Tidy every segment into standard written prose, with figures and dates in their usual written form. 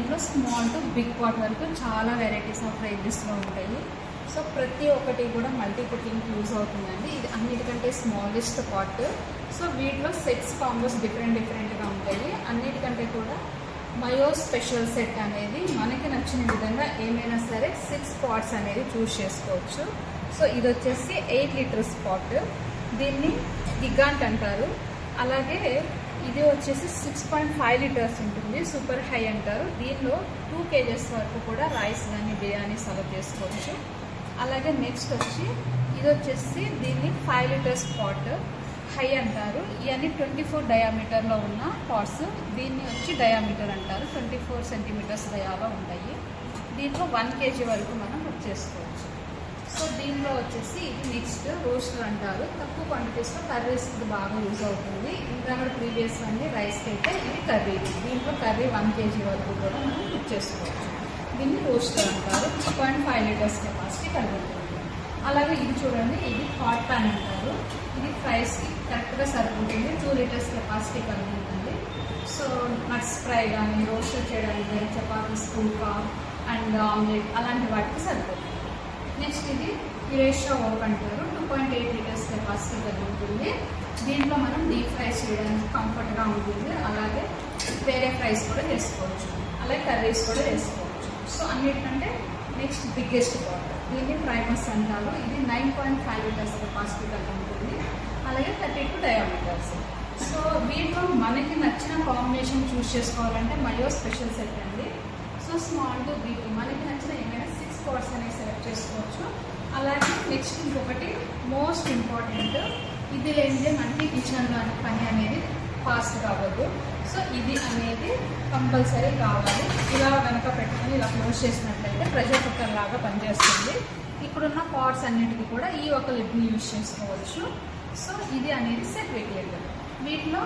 దీంట్లో small to big pot వరకు చాలా వెరైటీస్ ఆఫ్ రేంజెస్లో ఉంటాయి. సో ప్రతి ఒక్కటి కూడా మల్టీ కుకింగ్ యూజ్ అవుతుందండి. ఇది అన్నిటికంటే స్మాలెస్ట్ పాట్. సో వీటిలో సెట్స్ కాంబోస్ డిఫరెంట్గా ఉంటాయి. అన్నిటికంటే కూడా మయో స్పెషల్ సెట్ అనేది మనకి నచ్చిన విధంగా ఏమైనా సరే 6 పాట్స్ అనేది చూస్ చేసుకోవచ్చు. సో ఇది వచ్చేసి 8 లీటర్స్ పాట్. దీన్ని గిగాంట్ అంటారు. అలాగే ఇది వచ్చేసి 6.5 లీటర్స్ ఉంటుంది, సూపర్ హై అంటారు. దీనిలో 2 kgs వరకు కూడా రైస్ కానీ బిర్యానీ సర్వ్ చేసుకోవచ్చు. అలాగే నెక్స్ట్ వచ్చి ఇది వచ్చేసి దీన్ని 5 లీటర్స్ పాట్ హై అంటారు. ఇవన్నీ 24 డయామీటర్లో ఉన్న పాట్స్. దీన్ని వచ్చి డయామీటర్ అంటారు. 24 సెంటీమీటర్స్ డయాలో ఉంటాయి. దీంట్లో 1 kg వరకు మనం కుక్ చేసుకోవచ్చు. సో దీనిలో వచ్చేసి ఇది నెక్స్ట్ రోస్టర్ అంటారు. తక్కువ క్వాంటిటీస్లో కర్రీస్కి బాగా యూజ్ అవుతుంది. ఇంకా కూడా ప్రీవియస్ అన్ని రైస్కి అయితే ఇది కర్రీ. దీంట్లో కర్రీ 1 kg వరకు కూడా మనం కుక్ చేసుకోవచ్చు. దీన్ని రోస్టర్ అంటారు. 2.5 లీటర్స్ కెపాసిటీ కలిగి ఉంటుంది. అలాగే ఇది చూడండి, ఇది హాట్ ప్యాన్ అంటారు. ఇది ఫ్రైస్కి కరెక్ట్గా సరిపోతుంది. 2 లీటర్స్ కెపాసిటీ కలిగి ఉంటుంది. సో నట్స్ ఫ్రై కానీ రోస్టర్ చేయడానికి చపాతీస్, పుల్కా అండ్ ఆమ్లెట్ అలాంటి వాటికి సరిపోతుంది. నెక్స్ట్ ఇది యురేషియా ఓక్ అంటారు. 2.8 లీటర్స్ కెపాసిటీ కలిగి ఉంటుంది. దీంట్లో మనం డీప్ ఫ్రైస్ చేయడానికి కంఫర్ట్గా ఉంటుంది. అలాగే వేరే ఫ్రైస్ కూడా చేసుకోవచ్చు, అలాగే కర్రీస్ కూడా చేసుకోవచ్చు. సో అన్నిటికంటే నెక్స్ట్ బిగ్గెస్ట్ పాట్, దీన్ని ప్రైమస్ అంటారు. ఇది 9.5 లీటర్స్ కెపాసిటీ కలిగి ఉంటుంది. అలాగే 32 డయామీటర్స్. సో వీటిలో మనకి నచ్చిన కాంబినేషన్ చూస్ చేసుకోవాలంటే మయో స్పెషల్ సెట్ అండి. సో స్మాల్ టు బిగ్ మనకి నచ్చిన ఏమైనా 6 పాట్స్ అనేవి సెలెక్ట్ చేసుకోవచ్చు. అలాగే నెక్స్ట్ ఇంకొకటి మోస్ట్ ఇంపార్టెంట్, ఇది లేనిదే మనకి కిచెన్లో పని అనేది ఫాస్ట్ కావద్దు. సో ఇది అనేది కంపల్సరీ కావాలి. ఇలా వెనక పెట్టుకొని ఇలా క్లోజ్ చేసినట్లయితే ప్రెషర్ కుక్కర్ లాగా పనిచేస్తుంది. ఇప్పుడున్న పాట్స్ అన్నిటికీ కూడా ఈ ఒక లిడ్ని యూజ్ చేసుకోవచ్చు. సో ఇది అనేది సెపరేట్ లిడ్. వీటిలో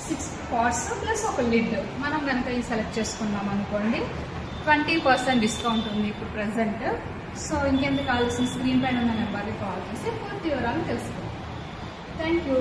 6 పాట్స్ ప్లస్ ఒక లిడ్ మనం కనుక ఈ సెలెక్ట్ చేసుకున్నాం అనుకోండి, 20% డిస్కౌంట్ ఉంది ఇప్పుడు ప్రజెంట్. సో ఇంకెందుకు కావాల్సిన స్క్రీన్ పైన ఉన్న నెంబర్కి కాల్ చేసి పూర్తి వివరాలు తెలుసుకోండి. Thank you.